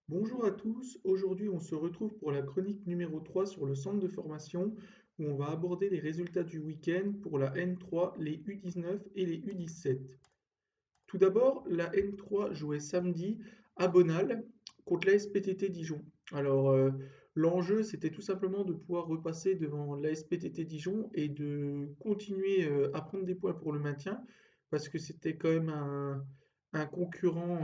Bonjour à tous, aujourd'hui on se retrouve pour la chronique numéro 3 sur le centre de formation où on va aborder les résultats du week-end pour la N3, les U19 et les U17. Tout d'abord, la N3 jouait samedi à Bonal contre la SPTT Dijon. Alors l'enjeu c'était tout simplement de pouvoir repasser devant la SPTT Dijon et de continuer à prendre des points pour le maintien parce que un concurrent,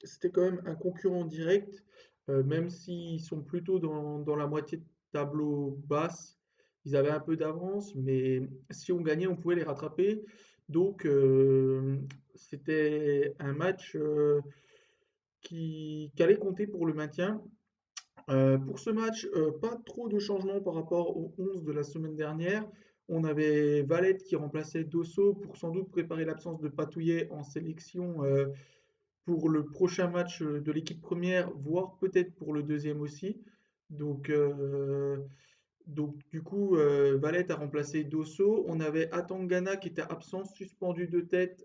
c'était quand même un concurrent direct, même s'ils sont plutôt dans la moitié de tableau basse. Ils avaient un peu d'avance, mais si on gagnait, on pouvait les rattraper. Donc, c'était un match qui allait compter pour le maintien. Pour ce match, pas trop de changements par rapport au 11 de la semaine dernière. On avait Valette qui remplaçait Dosso pour sans doute préparer l'absence de Patouillet en sélection pour le prochain match de l'équipe première, voire peut-être pour le deuxième aussi. Donc, euh, donc, du coup, Valette a remplacé Dosso. On avait Atangana qui était absent, suspendu de tête,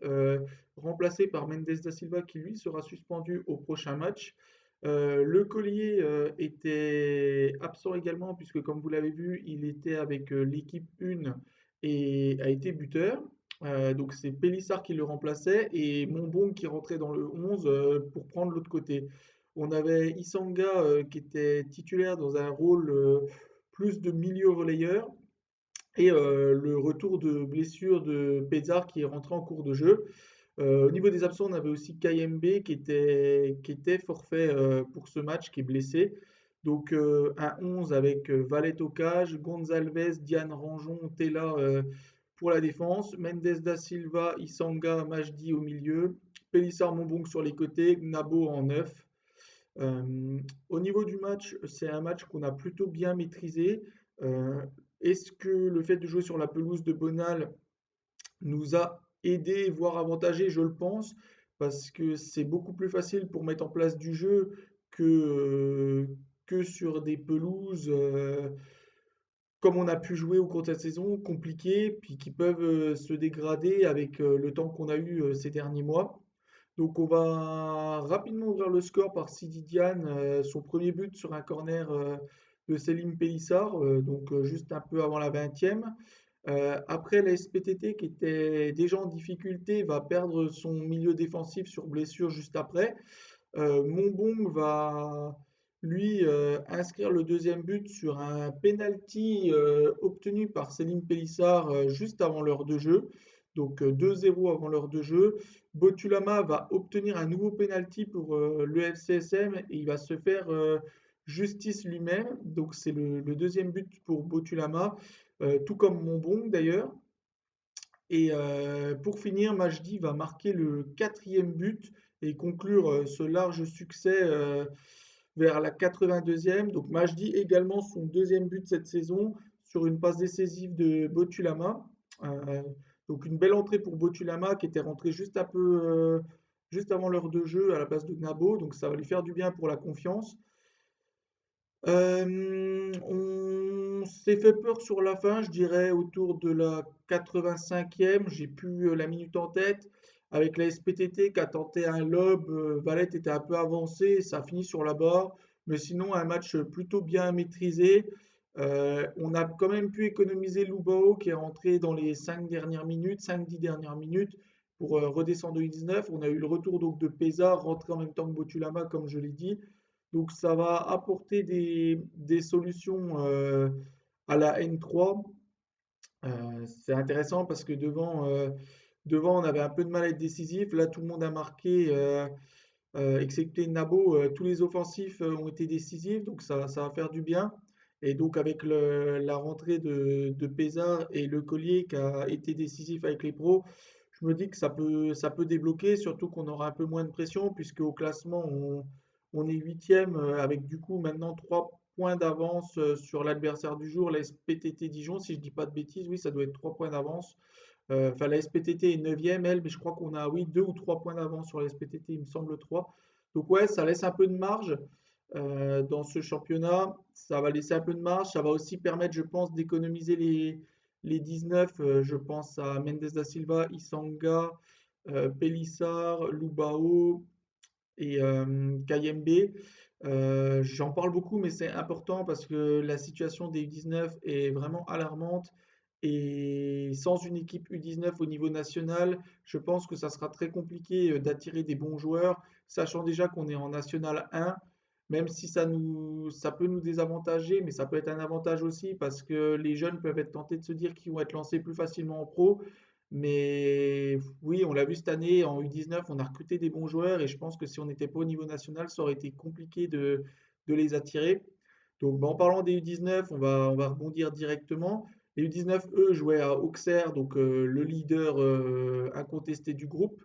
remplacé par Mendes da Silva qui lui sera suspendu au prochain match. Le Collier était absent également, puisque comme vous l'avez vu, il était avec l'équipe 1 et a été buteur. Donc c'est Pélissard qui le remplaçait et Monbon qui rentrait dans le 11 pour prendre l'autre côté. On avait Isanga qui était titulaire dans un rôle plus de milieu relayeur et le retour de blessure de Pézard qui est rentré en cours de jeu. Au niveau des absents, on avait aussi Kayembe qui était forfait pour ce match, qui est blessé. Donc un 11 avec Valette au cage, Gonzalez, Diane Ranjon, Tella pour la défense, Mendes da Silva, Isanga, Majdi au milieu, Pélissard Mombong sur les côtés, Gnabo en neuf. Au niveau du match, c'est un match qu'on a plutôt bien maîtrisé. Euh, Est-ce que le fait de jouer sur la pelouse de Bonal nous a aidé, voire avantagé? Je le pense, parce que c'est beaucoup plus facile pour mettre en place du jeu que sur des pelouses, comme on a pu jouer au cours de cette saison, compliquées, puis qui peuvent se dégrader avec le temps qu'on a eu ces derniers mois. Donc on va rapidement ouvrir le score par Sidi Diane, son premier but sur un corner de Selim Pélissard, juste un peu avant la 20e. Après, la SPTT, qui était déjà en difficulté, va perdre son milieu défensif sur blessure juste après. Monbong va, lui, inscrire le deuxième but sur un penalty obtenu par Selim Pélissard juste avant l'heure de jeu. Donc 2-0 avant l'heure de jeu. Botulama va obtenir un nouveau penalty pour le FCSM et il va se faire justice lui-même. Donc c'est le deuxième but pour Botulama, tout comme Monbong d'ailleurs. Et pour finir, Majdi va marquer le quatrième but et conclure ce large succès vers la 82e. Donc Majdi également son deuxième but cette saison sur une passe décisive de Botulama. Euh, donc une belle entrée pour Botulama qui était rentré juste avant l'heure de jeu à la place de Gnabo. Donc ça va lui faire du bien pour la confiance. On s'est fait peur sur la fin, je dirais autour de la 85e. J'ai plus la minute en tête. Avec la SPTT qui a tenté un lob, Valette était un peu avancé, ça a fini sur la barre. Mais sinon, un match plutôt bien maîtrisé. On a quand même pu économiser Lubao qui est rentré dans les 5 dernières minutes, 5-10 dernières minutes pour redescendre de U19. On a eu le retour donc de Pesa, rentré en même temps que Botulama, comme je l'ai dit. Donc ça va apporter des solutions à la N3. C'est intéressant parce que devant, on avait un peu de mal à être décisif. Là, tout le monde a marqué, excepté Nabo. Tous les offensifs ont été décisifs, donc ça va faire du bien. Et donc avec la rentrée de Pézard et Le Collier qui a été décisif avec les pros, je me dis que ça peut débloquer, surtout qu'on aura un peu moins de pression, puisque au classement, on est huitième avec du coup maintenant 3 points d'avance sur l'adversaire du jour, la SPTT Dijon, si je dis pas de bêtises, oui, ça doit être 3 points d'avance. Enfin, la SPTT est neuvième, elle, mais je crois qu'on a, oui, 2 ou 3 points d'avance sur la SPTT, il me semble 3. Donc ouais, ça laisse un peu de marge dans ce championnat. Ça va laisser un peu de marge. Ça va aussi permettre, je pense, d'économiser les 19. Je pense à Mendes da Silva, Isanga, Pélissard, Lubao. et KMB. J'en parle beaucoup, mais c'est important parce que la situation des U19 est vraiment alarmante. Et sans une équipe U19 au niveau national, je pense que ça sera très compliqué d'attirer des bons joueurs, sachant déjà qu'on est en National 1, même si ça peut nous désavantager, mais ça peut être un avantage aussi parce que les jeunes peuvent être tentés de se dire qu'ils vont être lancés plus facilement en pro. Mais oui, on l'a vu cette année en U19, on a recruté des bons joueurs et je pense que si on n'était pas au niveau national, ça aurait été compliqué de les attirer. Donc, bah, en parlant des U19, on va rebondir directement. Les U19, eux, jouaient à Auxerre, donc le leader incontesté du groupe.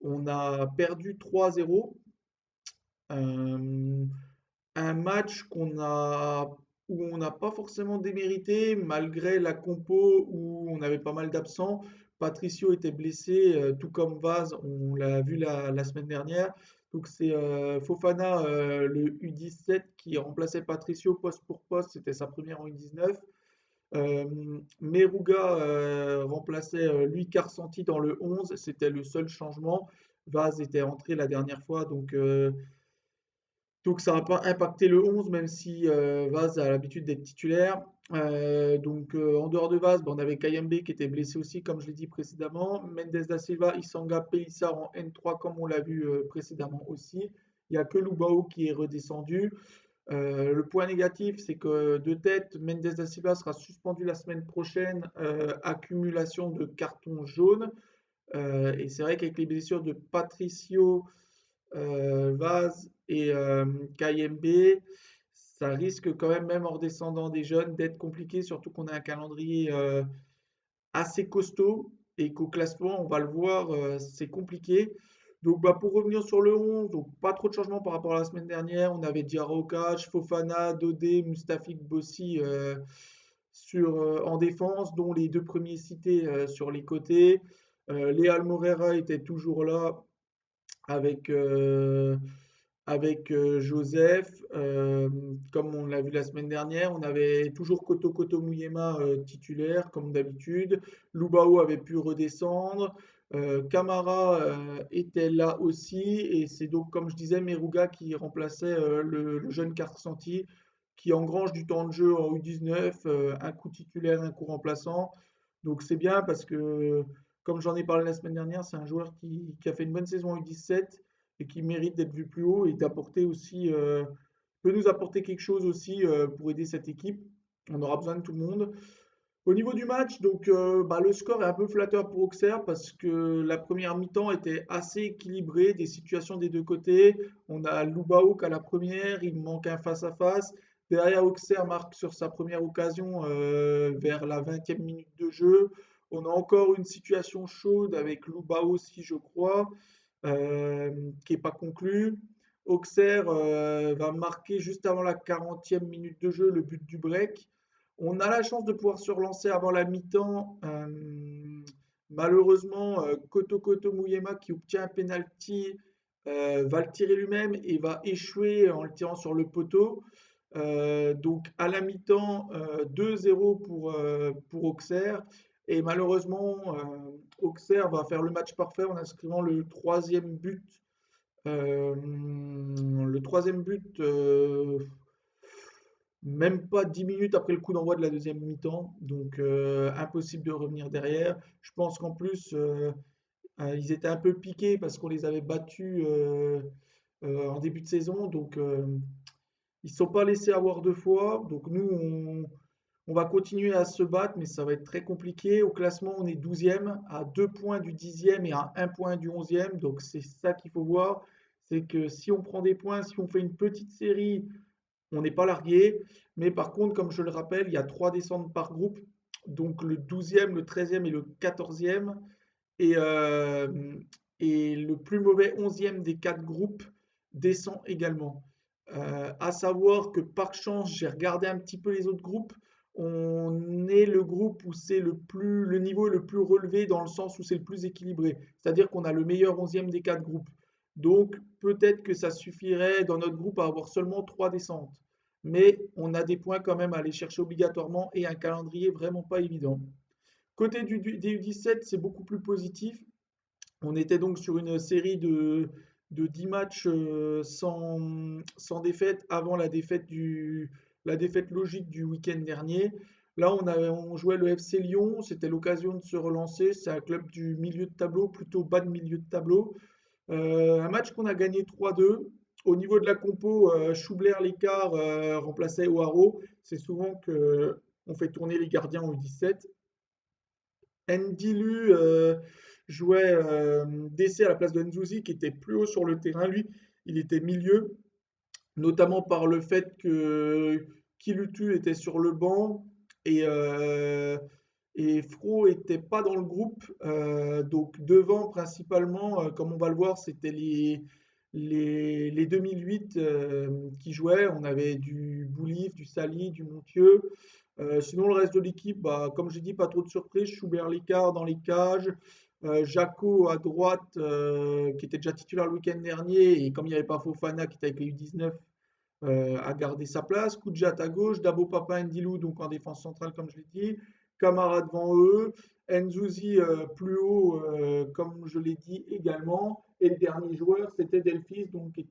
On a perdu 3-0. Euh, un match où on n'a pas forcément démérité, malgré la compo où on avait pas mal d'absents. Patricio était blessé, tout comme Vaz, on l'a vu la semaine dernière. Donc c'est Fofana, le U17, qui remplaçait Patricio poste pour poste. C'était sa première en U19. Meruga remplaçait Louis Carcenti dans le 11. C'était le seul changement. Vaz était entré la dernière fois, donc ça n'a pas impacté le 11, même si Vaz a l'habitude d'être titulaire. En dehors de Vaz, ben, on avait Kayembe qui était blessé aussi, comme je l'ai dit précédemment. Mendes da Silva, Isanga, Pélissard en N3, comme on l'a vu précédemment aussi. Il n'y a que Lubao qui est redescendu. Le point négatif, c'est que de tête, Mendes da Silva sera suspendu la semaine prochaine, accumulation de cartons jaunes. Et c'est vrai qu'avec les blessures de Patricio, Vaz et KMB, ça risque quand même en redescendant des jeunes, d'être compliqué, surtout qu'on a un calendrier assez costaud et qu'au classement, on va le voir, c'est compliqué. Donc bah, pour revenir sur le 11, donc pas trop de changements par rapport à la semaine dernière. On avait Diarra Okash, Fofana, Dodé, Mustafik Bossi en défense, dont les deux premiers cités sur les côtés. Léal Moreira était toujours là avec, Joseph. Comme on l'a vu la semaine dernière, on avait toujours Koto Koto Muyema titulaire, comme d'habitude. Lubao avait pu redescendre. Camara était là aussi. Et c'est donc, comme je disais, Meruga qui remplaçait le jeune Carcenti, qui engrange du temps de jeu en U19, un coup titulaire, un coup remplaçant. Donc c'est bien parce que, comme j'en ai parlé la semaine dernière, c'est un joueur qui a fait une bonne saison en U17 et qui mérite d'être vu plus haut et d'apporter aussi, peut nous apporter quelque chose aussi pour aider cette équipe. On aura besoin de tout le monde. Au niveau du match, donc bah, le score est un peu flatteur pour Auxerre parce que la première mi-temps était assez équilibrée, des situations des deux côtés. On a Lubao qui a la première, il manque un face-à-face. Derrière, Auxerre marque sur sa première occasion vers la 20e minute de jeu. On a encore une situation chaude avec Lubao aussi, je crois, qui n'est pas conclue. Auxerre va marquer juste avant la 40e minute de jeu le but du break. On a la chance de pouvoir se relancer avant la mi-temps. Malheureusement, Koto Koto Muyema qui obtient un penalty va le tirer lui-même et va échouer en le tirant sur le poteau. Donc à la mi-temps, 2-0 pour Auxerre. Et malheureusement, Auxerre va faire le match parfait en inscrivant le troisième but. Le troisième but, même pas 10 minutes après le coup d'envoi de la deuxième mi-temps, donc impossible de revenir derrière. Je pense qu'en plus, ils étaient un peu piqués parce qu'on les avait battus en début de saison, donc ils ne se sont pas laissés avoir deux fois. Donc nous, on va continuer à se battre, mais ça va être très compliqué. Au classement, on est 12e, à 2 points du 10e et à 1 point du 11e, donc c'est ça qu'il faut voir. C'est que si on prend des points, si on fait une petite série, on n'est pas largué, mais par contre, comme je le rappelle, il y a 3 descentes par groupe, donc le 12e, le 13e et le 14e, et, euh, et le plus mauvais 11e des 4 groupes descend également. À savoir que par chance, j'ai regardé un petit peu les autres groupes, on est le groupe où c'est le niveau est le plus relevé dans le sens où c'est le plus équilibré, c'est-à-dire qu'on a le meilleur 11e des 4 groupes. Donc peut-être que ça suffirait dans notre groupe à avoir seulement 3 descentes mais on a des points quand même à aller chercher obligatoirement et un calendrier vraiment pas évident. Côté des U17, c'est beaucoup plus positif. On était donc sur une série de 10 matchs sans défaite avant la défaite logique du week-end dernier. Là, on jouait le FC Lyon, c'était l'occasion de se relancer. C'est un club du milieu de tableau, plutôt bas de milieu de tableau. Un match qu'on a gagné 3-2. Au niveau de la compo, Schubler-Lécart remplaçait O'Haro. C'est souvent que on fait tourner les gardiens au 17. Ndilu jouait DC à la place de Nzouzi, qui était plus haut sur le terrain. Lui, il était milieu, notamment par le fait que Kilutu était sur le banc et Fro était pas dans le groupe. Donc devant, principalement, comme on va le voir, c'était les 2008 qui jouaient. On avait du Boulif, du Sali, du Montieu. Sinon, le reste de l'équipe, bah, comme j'ai dit, pas trop de surprises. Schubert-Lécart dans les cages. Jaco à droite, qui était déjà titulaire le week-end dernier. Et comme il n'y avait pas Fofana qui était avec les U19, a gardé sa place. Kudjat à gauche. Dabo Papa Ndilou, donc en défense centrale, comme je l'ai dit. Camara devant eux. Nzouzi plus haut, comme je l'ai dit également. Et le dernier joueur, c'était Delphis, donc qui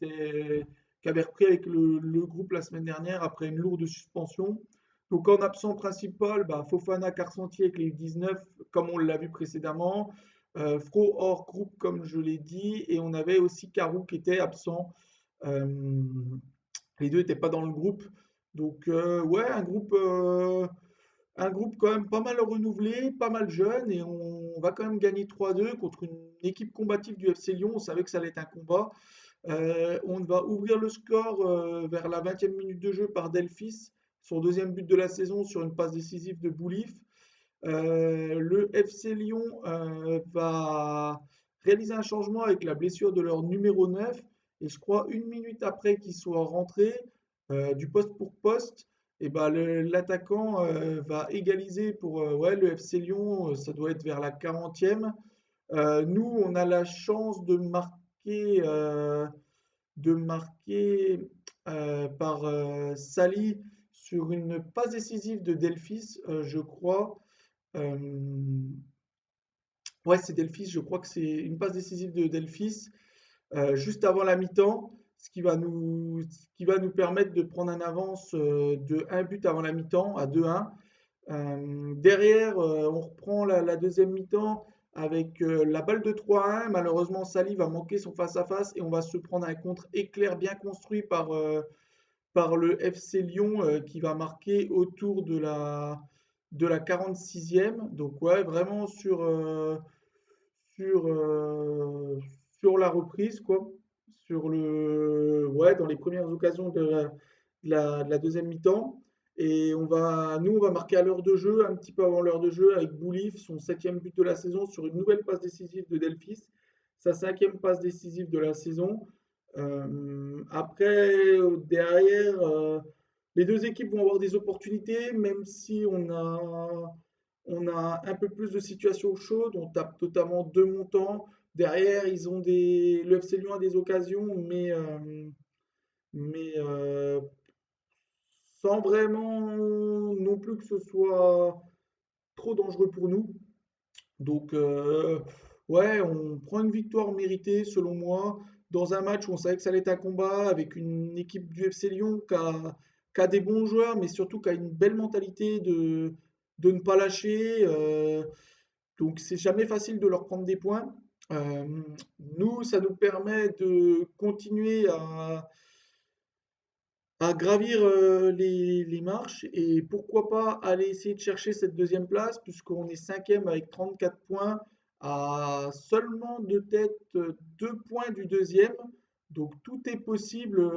avait repris avec le groupe la semaine dernière après une lourde suspension. Donc en absent principal, bah, Fofana, Carcentier avec les U19, comme on l'a vu précédemment. Fro hors groupe, comme je l'ai dit. Et on avait aussi Carou qui était absent. Euh, les deux n'étaient pas dans le groupe. Donc ouais, un groupe quand même pas mal renouvelé, pas mal jeune. Et on va quand même gagner 3-2 contre une équipe combative du FC Lyon. On savait que ça allait être un combat. On va ouvrir le score vers la 20e minute de jeu par Delphis, son deuxième but de la saison sur une passe décisive de Boulif. Le FC Lyon va réaliser un changement avec la blessure de leur numéro 9 et je crois une minute après qu'il soit rentré du poste pour poste, et ben l'attaquant va égaliser pour ouais, le FC Lyon, ça doit être vers la 40e. Nous, on a la chance de marquer par Sali sur une passe décisive de Delphis, je crois. Euh, ouais, c'est Delphis, je crois que c'est une passe décisive de Delphis juste avant la mi-temps, ce qui va nous permettre de prendre un avance de un but avant la mi-temps à 2-1. Derrière, on reprend la deuxième mi-temps avec la balle de 3-1. Malheureusement, Sali va manquer son face-à-face et on va se prendre un contre éclair bien construit par le FC Lyon qui va marquer autour de la 46e. Donc ouais, vraiment sur, euh, sur la reprise, quoi. Ouais, dans les premières occasions de la deuxième mi-temps. Et nous, on va marquer à l'heure de jeu, un petit peu avant l'heure de jeu, avec Boulif, son septième but de la saison sur une nouvelle passe décisive de Delphis, sa cinquième passe décisive de la saison. Après, derrière, les deux équipes vont avoir des opportunités, même si on a un peu plus de situations chaudes. On tape notamment deux montants. Derrière, le FC Lyon a des occasions, mais sans vraiment non plus que ce soit trop dangereux pour nous. Donc, ouais, on prend une victoire méritée, selon moi, dans un match où on savait que ça allait être un combat avec une équipe du FC Lyon qui a des bons joueurs, mais surtout qui a une belle mentalité de ne pas lâcher. Donc, c'est jamais facile de leur prendre des points. Euh, Nous, ça nous permet de continuer à gravir les marches et pourquoi pas aller essayer de chercher cette deuxième place puisqu'on est cinquième avec 34 points à seulement de tête 2 points du deuxième. Donc tout est possible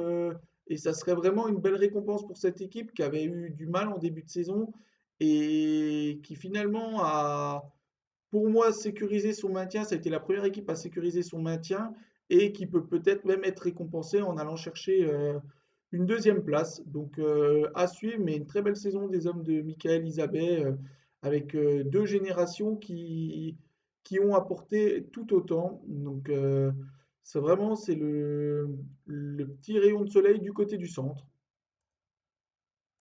et ça serait vraiment une belle récompense pour cette équipe qui avait eu du mal en début de saison et qui finalement a, pour moi, sécurisé son maintien. Ça a été la première équipe à sécuriser son maintien et qui peut peut-être même être récompensée en allant chercher une deuxième place. Donc à suivre, mais une très belle saison des hommes de Michael Isabet avec deux générations qui ont apporté tout autant. Donc c'est le petit rayon de soleil du côté du centre.